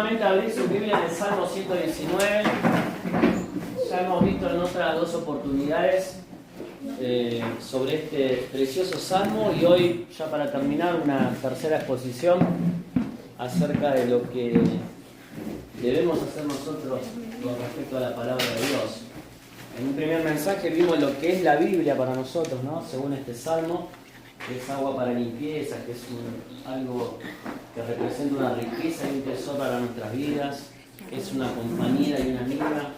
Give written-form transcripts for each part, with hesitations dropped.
nuevamente a abrir su Biblia en el Salmo 119. Ya hemos visto en otras dos oportunidades sobre este precioso salmo, y hoy, ya para terminar, una tercera exposición acerca de lo que debemos hacer nosotros con respecto a la palabra de Dios. En un primer mensaje vimos lo que es la Biblia para nosotros, ¿no? Según este salmo, que es agua para limpieza, que es algo que representa una riqueza y un tesoro para nuestras vidas, es una compañera y una amiga,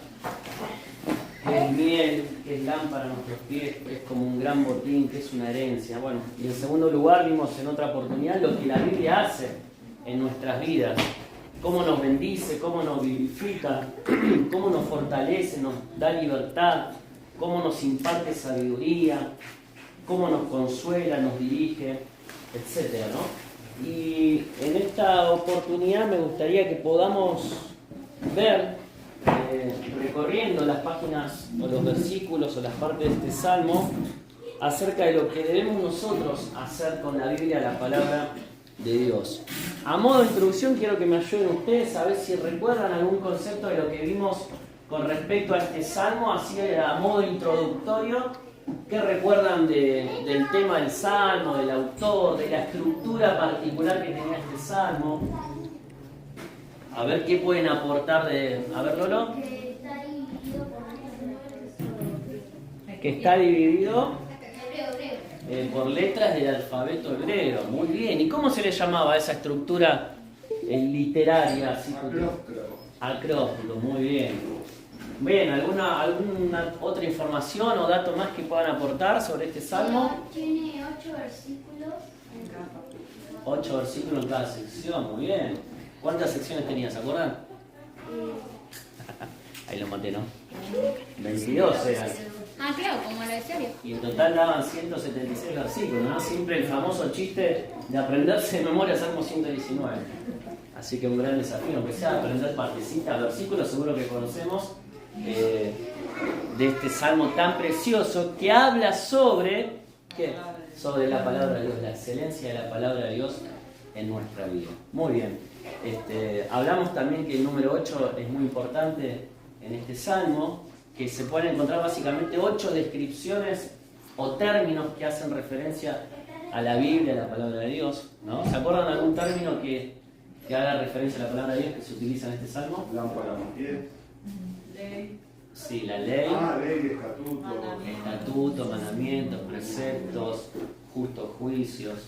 que es miel, que es lámpara a nuestros pies, que es como un gran botín, que es una herencia. Bueno, y en segundo lugar vimos en otra oportunidad lo que la Biblia hace en nuestras vidas, cómo nos bendice, cómo nos vivifica, cómo nos fortalece, nos da libertad, cómo nos imparte sabiduría, cómo nos consuela, nos dirige, etcétera, ¿no? Y en esta oportunidad me gustaría que podamos ver, recorriendo las páginas o los versículos o las partes de este salmo, acerca de lo que debemos nosotros hacer con la Biblia, la palabra de Dios. A modo de introducción, quiero que me ayuden ustedes a ver si recuerdan algún concepto de lo que vimos con respecto a este salmo, así a modo introductorio. ¿Qué recuerdan del tema del salmo, del autor, de la estructura particular que tenía este salmo? A ver qué pueden aportar de... A ver, Lolo. Que está dividido por letras del alfabeto hebreo. Muy bien. ¿Y cómo se le llamaba a esa estructura literaria? Acróstico. Muy bien. Bien, ¿alguna otra información o dato más que puedan aportar sobre este salmo? Tiene 8 versículos en cada capítulo. 8 versículos en cada sección, muy bien. ¿Cuántas secciones tenía, se acuerdan? Ahí lo maté, ¿no? 22 eran. Ah, claro, como la de Y en total daban 176 versículos, ¿no? Siempre el famoso chiste de aprenderse de memoria Salmo 119. Así que un gran desafío, aunque sea aprender partecitas, versículos, seguro que conocemos. De este salmo tan precioso que habla sobre ¿qué? Sobre la palabra de Dios, la excelencia de la palabra de Dios en nuestra vida. Muy bien. Hablamos también que el número 8 es muy importante en este salmo, que se pueden encontrar básicamente 8 descripciones o términos que hacen referencia a la Biblia, a la palabra de Dios, ¿no? ¿Se acuerdan de algún término que haga referencia a la palabra de Dios que se utiliza en este salmo? Lámpara a mis pies. Ley. Sí, la ley. Ley, estatuto. Estatutos, mandamientos, preceptos, justos juicios.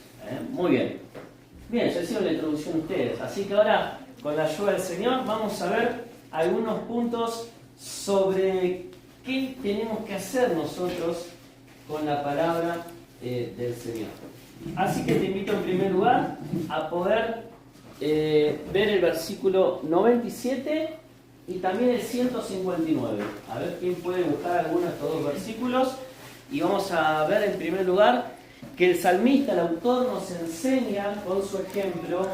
Muy bien. Bien, ya hicieron la introducción ustedes. Así que ahora, con la ayuda del Señor, vamos a ver algunos puntos sobre qué tenemos que hacer nosotros con la palabra del Señor. Así que te invito en primer lugar a poder ver el versículo 97 y también el 159. A ver quién puede buscar alguno de estos dos versículos. Y vamos a ver en primer lugar que el salmista, el autor, nos enseña con su ejemplo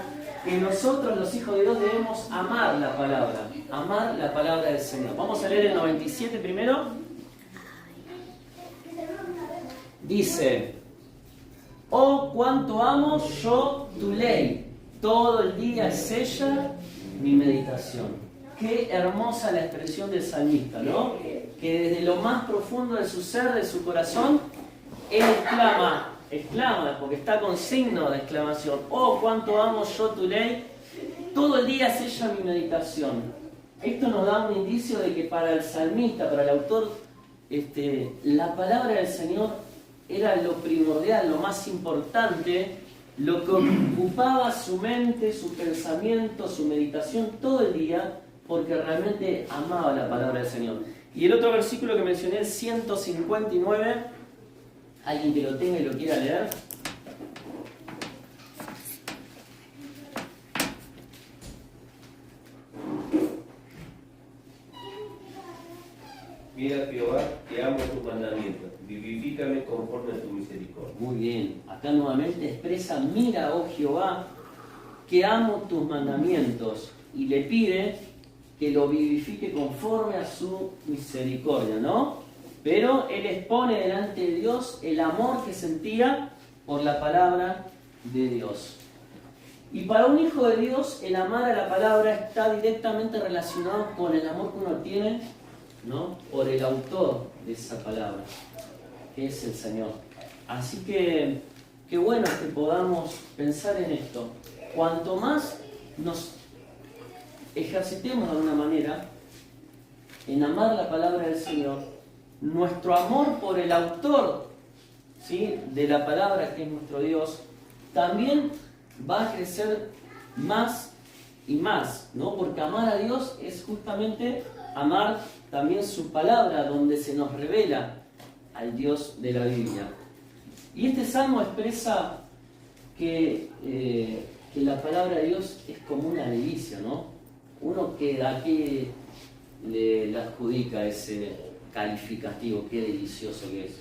que nosotros, los hijos de Dios, debemos amar la palabra del Señor. Vamos a leer el 97 primero. Dice: oh, cuánto amo yo tu ley, todo el día es ella mi meditación. Qué hermosa la expresión del salmista, ¿no? Que desde lo más profundo de su ser, de su corazón, él exclama, porque está con signo de exclamación: oh, cuánto amo yo tu ley, todo el día es ella mi meditación. Esto nos da un indicio de que para el salmista, para el autor, la palabra del Señor era lo primordial, lo más importante, lo que ocupaba su mente, su pensamiento, su meditación todo el día, porque realmente amaba la palabra del Señor. Y el otro versículo que mencioné, el 159, alguien que lo tenga y lo quiera leer. Mira, Jehová, que amo tus mandamientos, vivifícame conforme a tu misericordia. Muy bien, acá nuevamente expresa: mira, oh Jehová, que amo tus mandamientos, y le pide que lo vivifique conforme a su misericordia, ¿no? Pero él expone delante de Dios el amor que sentía por la palabra de Dios. Y para un hijo de Dios, el amar a la palabra está directamente relacionado con el amor que uno tiene, ¿no?, por el autor de esa palabra, que es el Señor. Así que, qué bueno que podamos pensar en esto. Cuanto más nos ejercitemos de alguna manera en amar la palabra del Señor, nuestro amor por el autor, ¿sí?, de la palabra, que es nuestro Dios, también va a crecer más y más, ¿no? Porque amar a Dios es justamente amar también su palabra, donde se nos revela al Dios de la Biblia. Y este salmo expresa que la palabra de Dios es como una delicia, ¿no? Uno que a qué le adjudica ese calificativo, qué delicioso que es.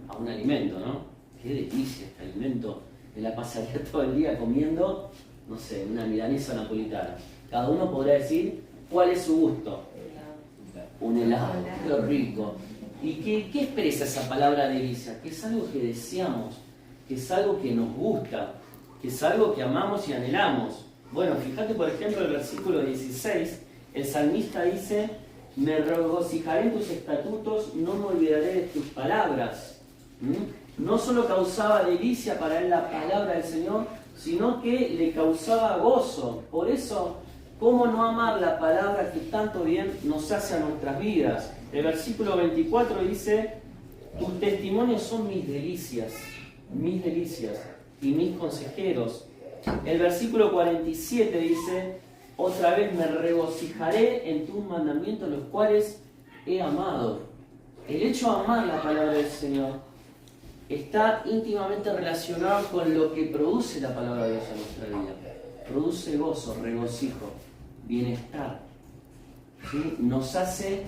A un alimento, ¿no? Qué delicia este alimento. Me la pasaría todo el día comiendo, no sé, una milanesa napolitana. Cada uno podrá decir cuál es su gusto. Un helado, qué rico. ¿Y qué expresa esa palabra delicia? Que es algo que deseamos, que es algo que nos gusta, que es algo que amamos y anhelamos. Bueno, fíjate por ejemplo el versículo 16, el salmista dice: me regocijaré en tus estatutos, no me olvidaré de tus palabras. No solo causaba delicia para él la palabra del Señor, sino que le causaba gozo. Por eso, ¿cómo no amar la palabra que tanto bien nos hace a nuestras vidas? El versículo 24 dice: tus testimonios son mis delicias y mis consejeros. El versículo 47 dice: otra vez me regocijaré en tus mandamientos, los cuales he amado. El hecho de amar la palabra del Señor está íntimamente relacionado con lo que produce la palabra de Dios en nuestra vida. Produce gozo, regocijo, bienestar, ¿sí? Nos hace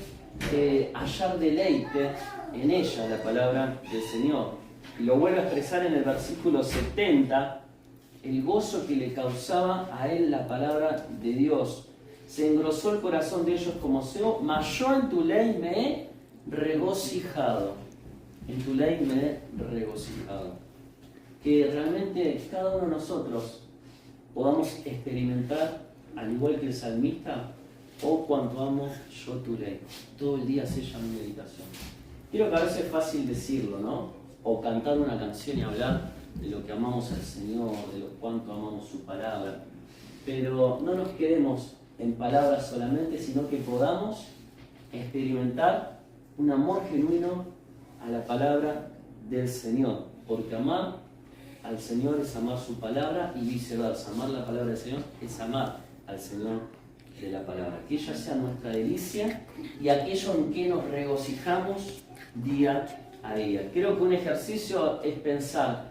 hallar deleite en ella, la palabra del Señor. Y lo vuelve a expresar en el versículo 70, el gozo que le causaba a él la palabra de Dios. Se engrosó el corazón de ellos como cebo, mas yo en tu ley me he regocijado. En tu ley me he regocijado. Que realmente cada uno de nosotros podamos experimentar, al igual que el salmista: oh, cuánto amo yo tu ley. Todo el día sella mi meditación. Quiero que a veces es fácil decirlo, ¿no? O cantar una canción y hablar de lo que amamos al Señor, de lo cuánto amamos su palabra. Pero no nos quedemos en palabras solamente, sino que podamos experimentar un amor genuino a la palabra del Señor, porque amar al Señor es amar su palabra y viceversa. Amar la palabra del Señor es amar al Señor de la palabra. Que ella sea nuestra delicia y aquello en que nos regocijamos día a día. Creo que un ejercicio es pensar: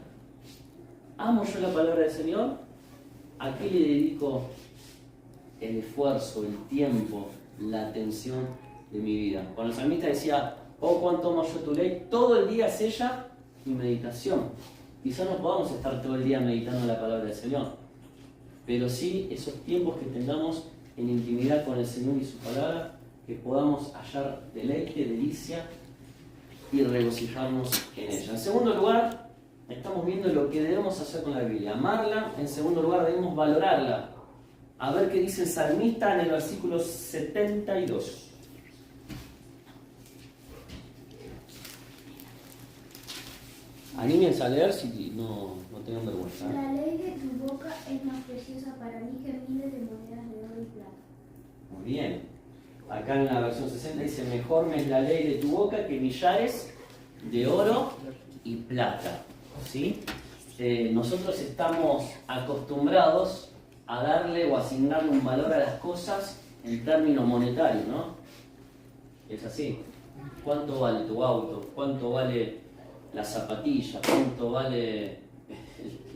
¿amo yo la palabra del Señor? ¿A qué le dedico el esfuerzo, el tiempo, la atención de mi vida? Cuando el salmista decía: oh, cuánto amo yo tu ley, todo el día es ella mi meditación. Quizás no podamos estar todo el día meditando la palabra del Señor, pero sí esos tiempos que tengamos en intimidad con el Señor y su palabra, que podamos hallar deleite, delicia y regocijarnos en ella. En segundo lugar, estamos viendo lo que debemos hacer con la Biblia: amarla. En segundo lugar, debemos valorarla. A ver qué dice el salmista en el versículo 72. Anímense a leer si no tengan vergüenza. La ley de tu boca es más preciosa para mí que miles de monedas de oro y plata. Muy bien. Acá en la versión 60 dice: mejor me es la ley de tu boca que millares de oro y plata. ¿Sí? Nosotros estamos acostumbrados a darle o asignarle un valor a las cosas en términos monetarios, ¿no? Es así. ¿Cuánto vale tu auto? ¿Cuánto vale la zapatilla? ¿Cuánto vale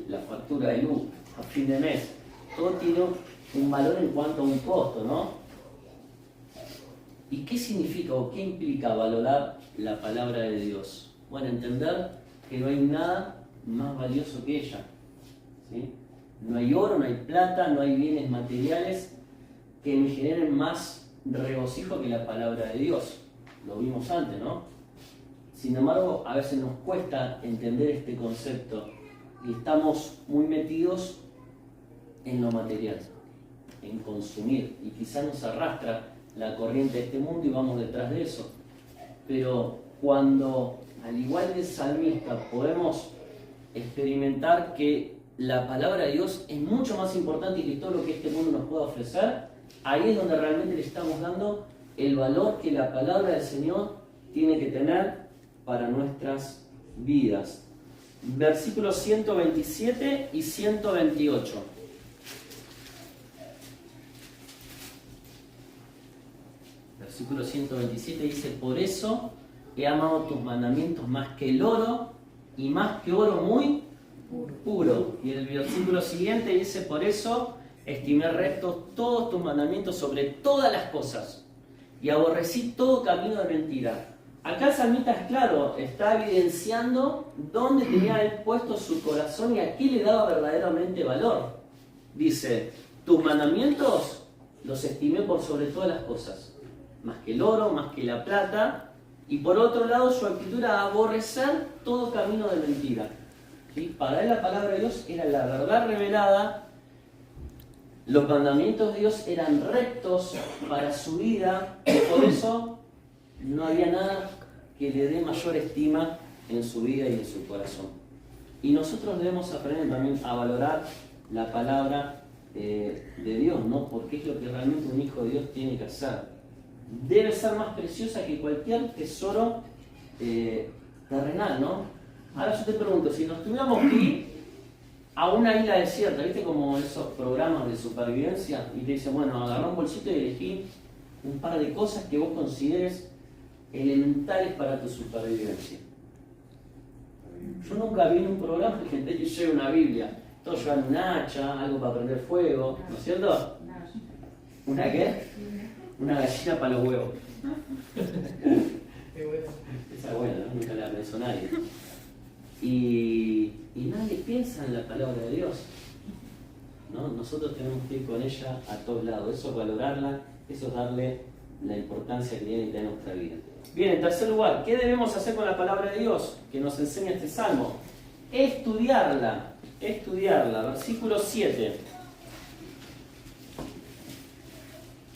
la factura de luz a fin de mes? Todo tiene un valor en cuanto a un costo, ¿no? ¿Y qué significa o qué implica valorar la palabra de Dios? Bueno, entender que no hay nada más valioso que ella, ¿sí? No hay oro, no hay plata, no hay bienes materiales que me generen más regocijo que la palabra de Dios. Lo vimos antes, ¿no? Sin embargo, a veces nos cuesta entender este concepto y estamos muy metidos en lo material, en consumir. Y quizás nos arrastra la corriente de este mundo y vamos detrás de eso. Pero cuando, al igual del salmista, podemos experimentar que la palabra de Dios es mucho más importante que todo lo que este mundo nos pueda ofrecer, ahí es donde realmente le estamos dando el valor que la palabra del Señor tiene que tener para nuestras vidas. Versículos 127 y 128. Versículo 127 dice: por eso he amado tus mandamientos más que el oro y más que oro muy puro. Y el versículo siguiente dice: por eso estimé rectos todos tus mandamientos sobre todas las cosas y aborrecí todo camino de mentira. Acá el salmista es claro, está evidenciando dónde tenía él puesto su corazón y a qué le daba verdaderamente valor. Dice: tus mandamientos los estimé por sobre todas las cosas, más que el oro, más que la plata. Y por otro lado, su actitud era aborrecer todo camino de mentira. ¿Sí? Para él la palabra de Dios era la verdad revelada. Los mandamientos de Dios eran rectos para su vida y por eso no había nada que le dé mayor estima en su vida y en su corazón. Y nosotros debemos aprender también a valorar la palabra de Dios, ¿no? Porque es lo que realmente un hijo de Dios tiene que hacer. Debe ser más preciosa que cualquier tesoro terrenal, ¿no? Ahora yo te pregunto, si nos tuviéramos que ir a una isla desierta, ¿viste? Como esos programas de supervivencia, y te dicen, bueno, agarrá un bolsito y elegí un par de cosas que vos consideres elementales para tu supervivencia. Yo nunca vi en un programa que gente que lleve una Biblia. Todos llevan un hacha, algo para prender fuego, ¿no es cierto? ¿Una qué? Una gallina para los huevos. Esa es buena, ¿no? Nunca la pensó nadie. Y nadie piensa en la palabra de Dios, ¿no? Nosotros tenemos que ir con ella a todos lados. Eso es valorarla, eso es darle la importancia que tiene en nuestra vida. Bien, en tercer lugar, ¿qué debemos hacer con la palabra de Dios que nos enseña este salmo? Estudiarla, versículo 7.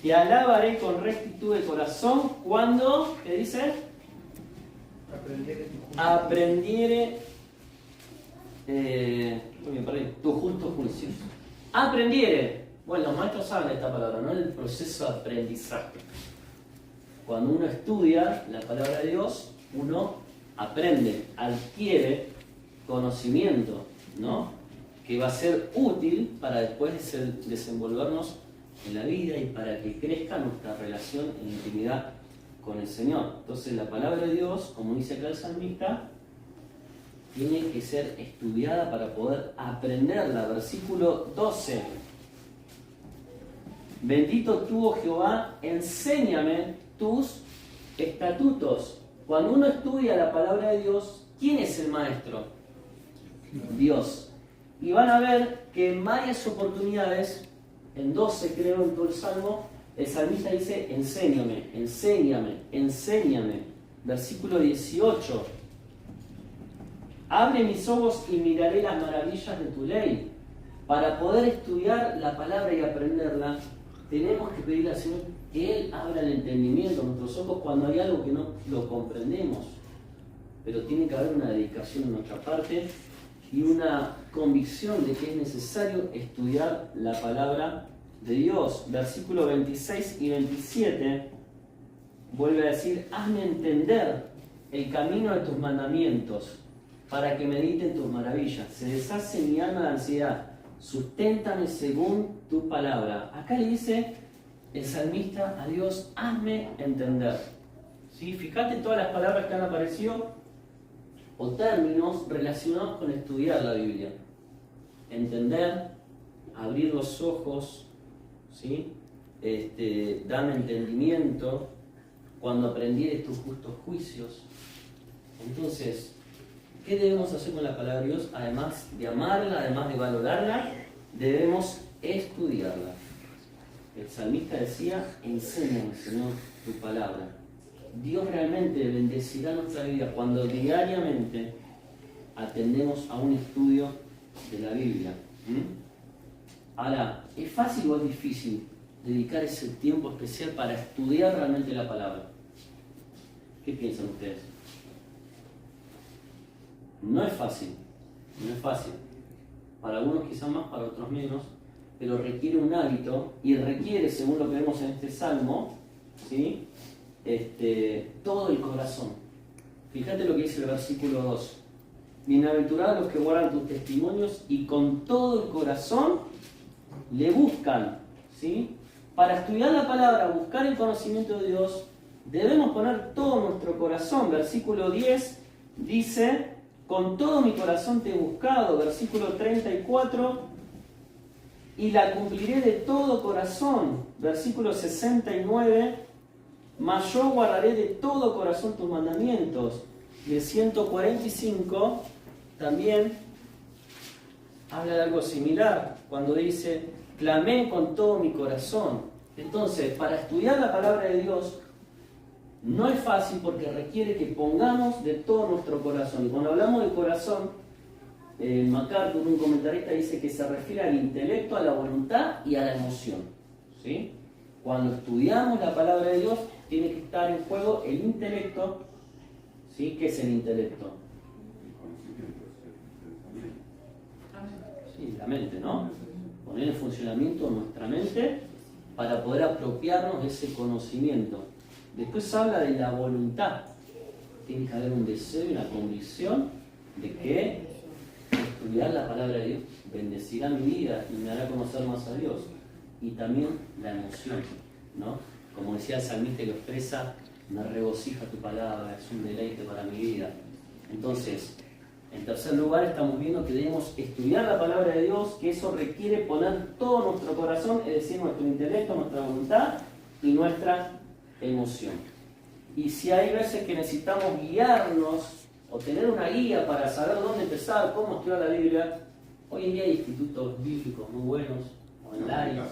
Te alabaré con rectitud de corazón cuando, ¿qué dice? Aprendiere tus justos juicios. Aprendiere. Bueno, los maestros saben esta palabra, ¿no? El proceso de aprendizaje. Cuando uno estudia la palabra de Dios, uno aprende, adquiere conocimiento, ¿no? Que va a ser útil para después desenvolvernos en la vida y para que crezca nuestra relación en intimidad con el Señor. Entonces la palabra de Dios, como dice acá el salmista, tiene que ser estudiada para poder aprenderla. Versículo 12. Bendito tú, oh Jehová, enséñame tus estatutos. Cuando uno estudia la palabra de Dios, ¿quién es el maestro? Dios. Y van a ver que en varias oportunidades, en 12 creo en todo el Salmo, el salmista dice: enséñame, enséñame, enséñame. Versículo 18. Abre mis ojos y miraré las maravillas de tu ley. Para poder estudiar la palabra y aprenderla, tenemos que pedirle al Señor que Él abra el entendimiento de nuestros ojos cuando hay algo que no lo comprendemos. Pero tiene que haber una dedicación de nuestra parte y una convicción de que es necesario estudiar la palabra de Dios. Versículos 26 y 27 vuelve a decir: hazme entender el camino de tus mandamientos, para que medite en tus maravillas. Se deshace mi alma de ansiedad, susténtame según tu palabra. Acá le dice el salmista a Dios: hazme entender. ¿Sí? Fíjate todas las palabras que han aparecido o términos relacionados con estudiar la Biblia. Entender, abrir los ojos, ¿sí? Dame entendimiento, cuando aprendiere tus justos juicios. Entonces, ¿qué debemos hacer con la palabra de Dios? Además de amarla, además de valorarla, debemos estudiarla. El salmista decía: enséñame, Señor, tu palabra. Dios realmente bendecirá nuestra vida cuando diariamente atendemos a un estudio de la Biblia. Ahora, ¿es fácil o es difícil dedicar ese tiempo especial para estudiar realmente la palabra? ¿Qué piensan ustedes? No es fácil, no es fácil. Para algunos quizás más, para otros menos, pero requiere un hábito y requiere, según lo que vemos en este salmo, ¿sí? Todo el corazón. Fíjate lo que dice el versículo 2. Bienaventurados los que guardan tus testimonios y con todo el corazón le buscan, ¿sí? Para estudiar la palabra, buscar el conocimiento de Dios, debemos poner todo nuestro corazón. Versículo 10 dice, con todo mi corazón te he buscado. Versículo 34, y la cumpliré de todo corazón. Versículo 69, mas yo guardaré de todo corazón tus mandamientos. Y el 145 también habla de algo similar, cuando dice, clamé con todo mi corazón. Entonces, para estudiar la palabra de Dios, no es fácil porque requiere que pongamos de todo nuestro corazón. Y cuando hablamos de corazón, MacArthur, un comentarista, dice que se refiere al intelecto, a la voluntad y a la emoción, ¿sí? Cuando estudiamos la palabra de Dios, tiene que estar en juego el intelecto, ¿sí? ¿Qué es el intelecto? Sí, la mente, ¿no? Poner en funcionamiento nuestra mente para poder apropiarnos de ese conocimiento. Después habla de la voluntad. Tiene que haber un deseo y una convicción de que estudiar la palabra de Dios bendecirá mi vida y me hará conocer más a Dios. Y también la emoción, ¿no? Como decía el salmista que lo expresa, me regocija tu palabra, es un deleite para mi vida. Entonces, en tercer lugar, estamos viendo que debemos estudiar la palabra de Dios, que eso requiere poner todo nuestro corazón, es decir, nuestro intelecto, nuestra voluntad y nuestra emoción. Y si hay veces que necesitamos guiarnos o tener una guía para saber dónde empezar, cómo estudiar la Biblia, hoy en día hay institutos bíblicos muy buenos, online,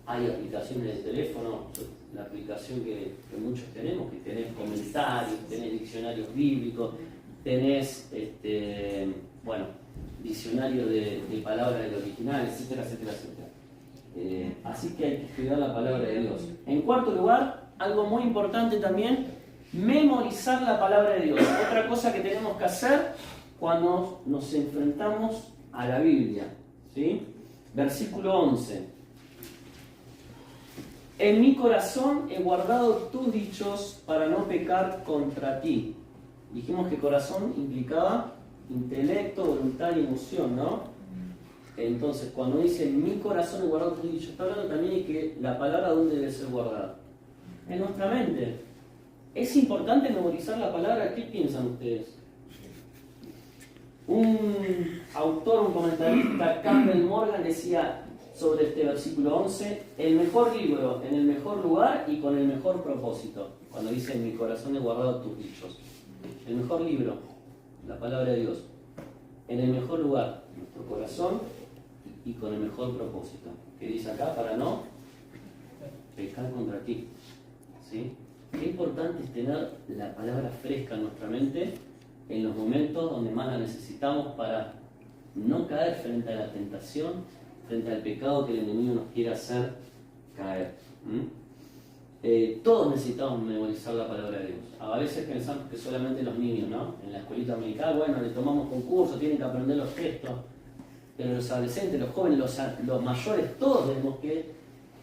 hay aplicaciones de teléfono, la aplicación que muchos tenemos, que tenés comentarios, tenés diccionarios bíblicos, tenés diccionario de palabras del original, etcétera, etcétera, etcétera. Así que hay que estudiar la palabra de Dios. En cuarto lugar, algo muy importante también, memorizar la palabra de Dios. Otra cosa que tenemos que hacer cuando nos enfrentamos a la Biblia, ¿sí? Versículo 11. En mi corazón he guardado tus dichos para no pecar contra ti. Dijimos que corazón implicaba intelecto, voluntad y emoción, ¿no? Entonces, cuando dice en mi corazón he guardado tus dichos, está hablando también de que la palabra ¿dónde debe ser guardada? En nuestra mente. ¿Es importante memorizar la palabra? ¿Qué piensan ustedes? Un autor, un comentarista, Campbell Morgan, decía sobre este versículo 11, el mejor libro, en el mejor lugar y con el mejor propósito. Cuando dice en mi corazón he guardado tus dichos. El mejor libro, la palabra de Dios, en el mejor lugar, nuestro corazón y con el mejor propósito. ¿Qué dice acá? Para no pecar contra ti. ¿Sí? Qué importante es tener la palabra fresca en nuestra mente en los momentos donde más la necesitamos para no caer frente a la tentación, frente al pecado que el enemigo nos quiere hacer caer. Todos necesitamos memorizar la palabra de Dios. A veces pensamos que solamente los niños, ¿no? En la escuelita dominical, bueno, le tomamos concurso, tienen que aprender los textos, pero los adolescentes, los jóvenes, los mayores, todos tenemos que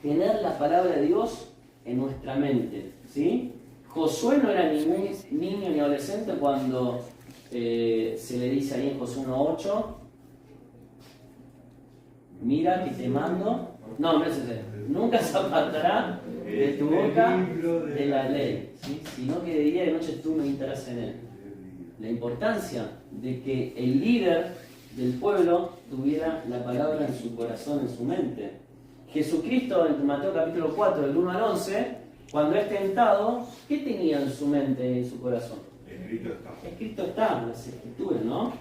tener la palabra de Dios en nuestra mente, ¿sí? Josué no era ningún niño ni adolescente cuando se le dice ahí en Josué 1:8, mira que te mando, no es ese, nunca se apartará de tu boca de la ley, ¿sí? Sino que de día y de noche tú meditarás en él. La importancia de que el líder del pueblo tuviera la palabra en su corazón, en su mente. Jesucristo en Mateo capítulo 4, del 1 al 11, cuando es tentado, ¿qué tenía en su mente y en su corazón? Escrito está en las escrituras, ¿no?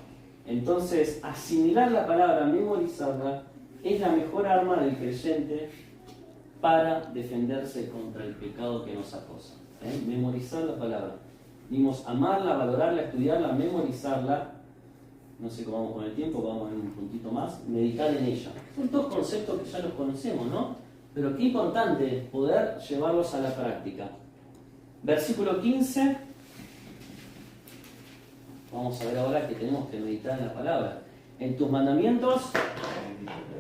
Entonces, asimilar la palabra, memorizarla, es la mejor arma del creyente para defenderse contra el pecado que nos acosa. Memorizar la palabra. Dimos amarla, valorarla, estudiarla, memorizarla. no sé cómo vamos con el tiempo, vamos a ver un puntito más, meditar en ella. Son dos conceptos que ya los conocemos, ¿no? Pero qué importante poder llevarlos a la práctica. Versículo 15. Vamos a ver ahora que tenemos que meditar en la palabra. En tus mandamientos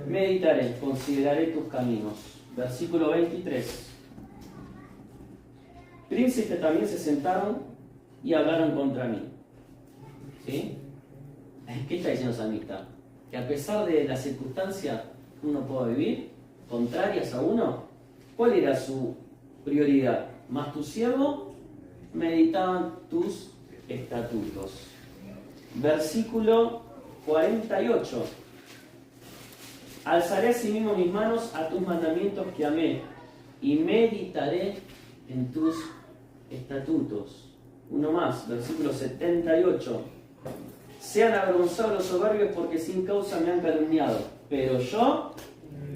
meditaré, consideraré tus caminos. Versículo 23. Príncipes también se sentaron y hablaron contra mí. ¿Sí? ¿Qué está diciendo el salmista? Que a pesar de las circunstancias que uno pueda vivir, contrarias a uno, ¿cuál era su prioridad? Más tu siervo meditaban tus estatutos. Versículo 48. Alzaré asimismo mis manos a tus mandamientos que amé y meditaré en tus estatutos. Uno más, versículo 78. Sean avergonzados los soberbios porque sin causa me han calumniado, pero yo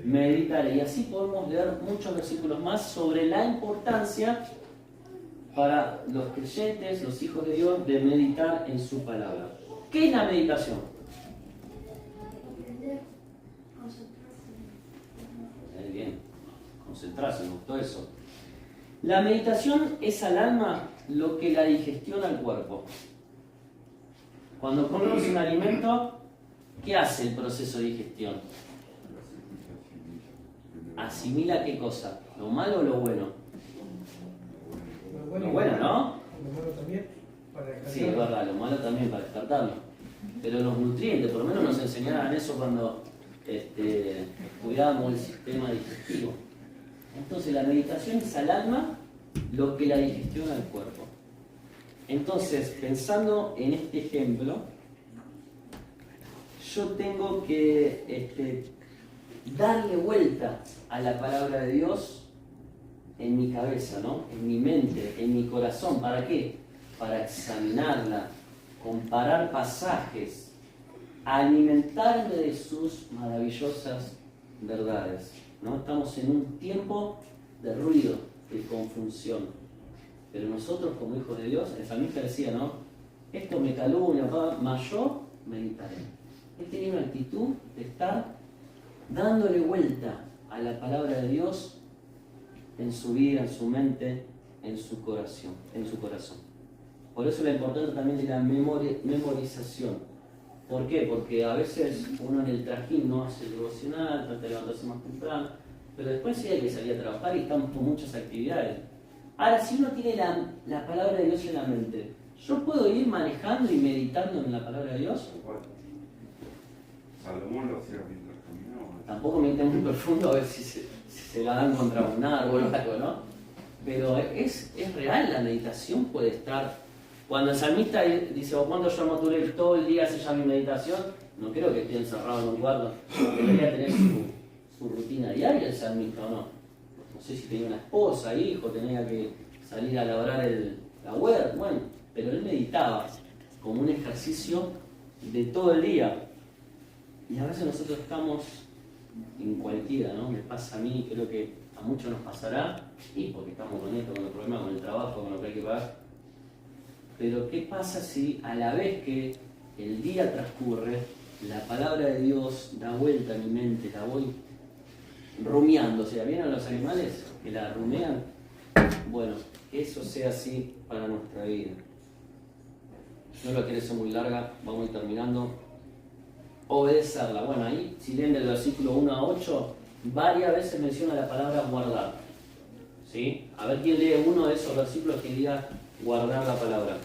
meditaré. Y así podemos leer muchos versículos más sobre la importancia para los creyentes, los hijos de Dios, de meditar en su palabra. ¿Qué es la meditación? Aprender, concentrarse. Bien, concentrarse, me gustó eso. La meditación es al alma lo que la digestión al cuerpo. Cuando comemos un alimento, ¿qué hace el proceso de digestión? ¿Asimila qué cosa? ¿Lo malo o lo bueno? Lo bueno, ¿no? Lo malo también, para descartar. Sí, es verdad, lo malo también para descartarlo. Pero los nutrientes, por lo menos nos enseñaban eso cuando estudiábamos el sistema digestivo. Entonces la meditación es al alma lo que la digestión al cuerpo. Entonces, pensando en este ejemplo, yo tengo que darle vuelta a la palabra de Dios en mi cabeza, ¿no? En mi mente, en mi corazón. ¿Para qué? Para examinarla, comparar pasajes, alimentarme de sus maravillosas verdades, ¿no? Estamos en un tiempo de ruido, de confusión. Pero nosotros como hijos de Dios, el salmista decía, ¿no? Esto me calumnia, mas yo meditaré. Él tenía una actitud de estar dándole vuelta a la palabra de Dios en su vida, en su mente, en su corazón. Por eso la importancia también de la memorización. ¿Por qué? Porque a veces uno en el trajín no hace el devocional, trata de levantarse más temprano, pero después sí hay que salir a trabajar y estamos con muchas actividades. Ahora, si uno tiene la palabra de Dios en la mente, ¿yo puedo ir manejando y meditando en la palabra de Dios? Salomón lo hacía mientras caminaba. Tampoco me meto muy profundo a ver si se la dan contra un árbol o algo, ¿no? Pero es real, la meditación puede estar. Cuando el salmista dice, o cuando yo amo todo el día se llama mi meditación, no creo que esté encerrado en un cuarto. Debería tener su rutina diaria el salmista, ¿o no? No sé si tenía una esposa, hijo, tenía que salir a labrar la huerta, bueno, pero él meditaba como un ejercicio de todo el día. Y a veces nosotros estamos en cualquiera, ¿no? Me pasa a mí, creo que a muchos nos pasará, y porque estamos con esto, con los problemas, con el trabajo, con lo que hay que pagar. Pero ¿qué pasa si a la vez que el día transcurre, la palabra de Dios da vuelta a mi mente, la voy rumiando? O sea, ¿vieron los animales que la rumean? Bueno, que eso sea así para nuestra vida. No lo quiero ser muy larga, vamos a ir terminando. Obedecerla. Bueno, ahí, si leen del versículo 1 a 8, varias veces menciona la palabra guardar. ¿Sí? A ver quién lee uno de esos versículos que diga guardar la palabra.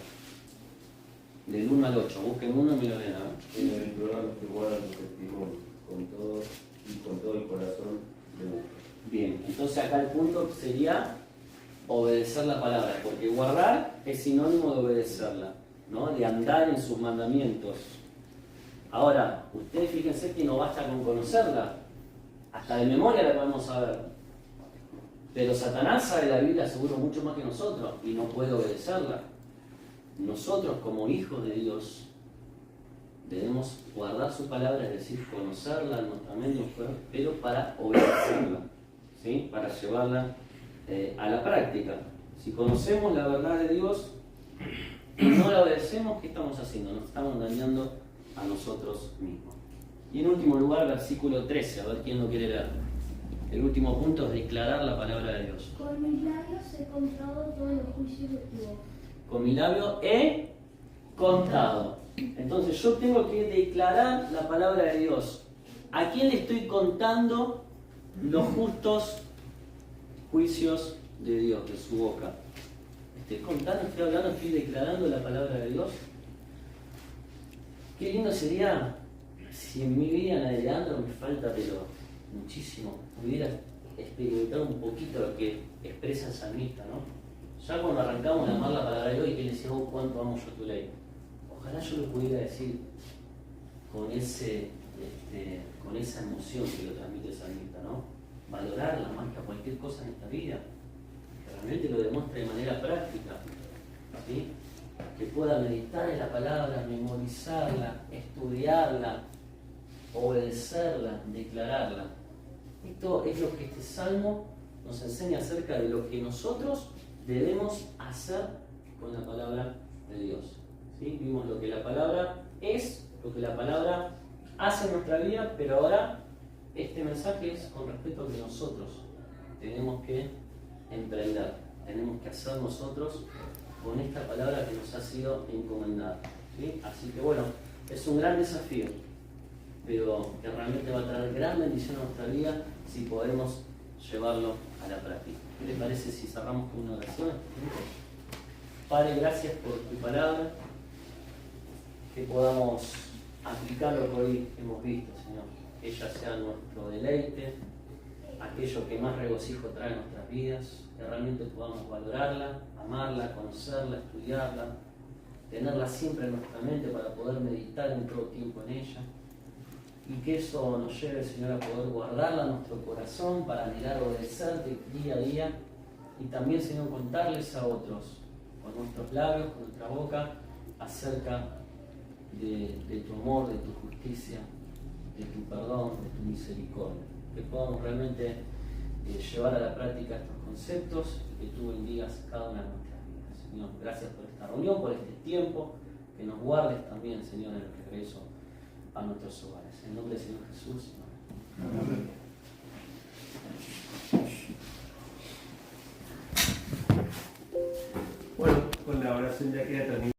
Del 1 al 8, busquen uno y me lo leen. Bienaventurado los que guardan los testimonios con todo el corazón de busca. Bien, entonces acá el punto sería obedecer la palabra, porque guardar es sinónimo de obedecerla, ¿no? De andar en sus mandamientos. Ahora, ustedes fíjense que no basta con conocerla, hasta de memoria la podemos saber. Pero Satanás sabe la Biblia seguro mucho más que nosotros y no puede obedecerla. Nosotros como hijos de Dios debemos guardar su palabra, es decir, conocerla en nuestra mente, pero para obedecerla, ¿sí? Para llevarla a la práctica. Si conocemos la verdad de Dios y no la obedecemos, ¿qué estamos haciendo? Nos estamos dañando a nosotros mismos. Y en último lugar, versículo 13, a ver quién lo quiere leer. El último punto es declarar la palabra de Dios. Con mis labios he contado todos los juicios de tu boca. Con mi labio he contado. Entonces yo tengo que declarar la palabra de Dios. ¿A quién le estoy contando los justos juicios de Dios, de su boca? Estoy contando, estoy hablando, estoy declarando la palabra de Dios. Qué lindo sería si en mi vida en adelante me falta, pero muchísimo, pudiera experimentar un poquito lo que expresa el salmista, ¿no? Ya cuando arrancamos a amar la palabra de Dios y que le decía, oh, cuánto amo yo tu ley. Ojalá yo lo pudiera decir con esa emoción que lo transmite el salmista, ¿no? Valorarla más que a cualquier cosa en esta vida. Que realmente lo demuestre de manera práctica, ¿sí? Que pueda meditar en la palabra, memorizarla, estudiarla, obedecerla, declararla. Esto es lo que este salmo nos enseña acerca de lo que nosotros debemos hacer con la palabra de Dios. ¿Sí? Vimos lo que la palabra es, lo que la palabra hace en nuestra vida, pero ahora este mensaje es con respecto a que nosotros tenemos que emprender, tenemos que hacer nosotros con esta palabra que nos ha sido encomendada. ¿Sí? Así que bueno, es un gran desafío, pero que realmente va a traer gran bendición a nuestra vida si podemos llevarlo a la práctica. ¿Qué les parece si cerramos con una oración? Padre, gracias por tu palabra, que podamos aplicar lo que hoy hemos visto, Señor. Que ella sea nuestro deleite, aquello que más regocijo trae a nuestras vidas, que realmente podamos valorarla, amarla, conocerla, estudiarla, tenerla siempre en nuestra mente para poder meditar en todo tiempo en ella. Y que eso nos lleve, Señor, a poder guardarla en nuestro corazón para anhelar obedecerte día a día. Y también, Señor, contarles a otros, con nuestros labios, con nuestra boca, acerca de tu amor, de tu justicia, de tu perdón, de tu misericordia. Que podamos realmente llevar a la práctica estos conceptos y que tú bendigas cada una de nuestras vidas. Señor, gracias por esta reunión, por este tiempo, que nos guardes también, Señor, en el regreso a nuestros hogares. En nombre del Señor Jesús. Amén. Bueno, con la oración ya queda terminada.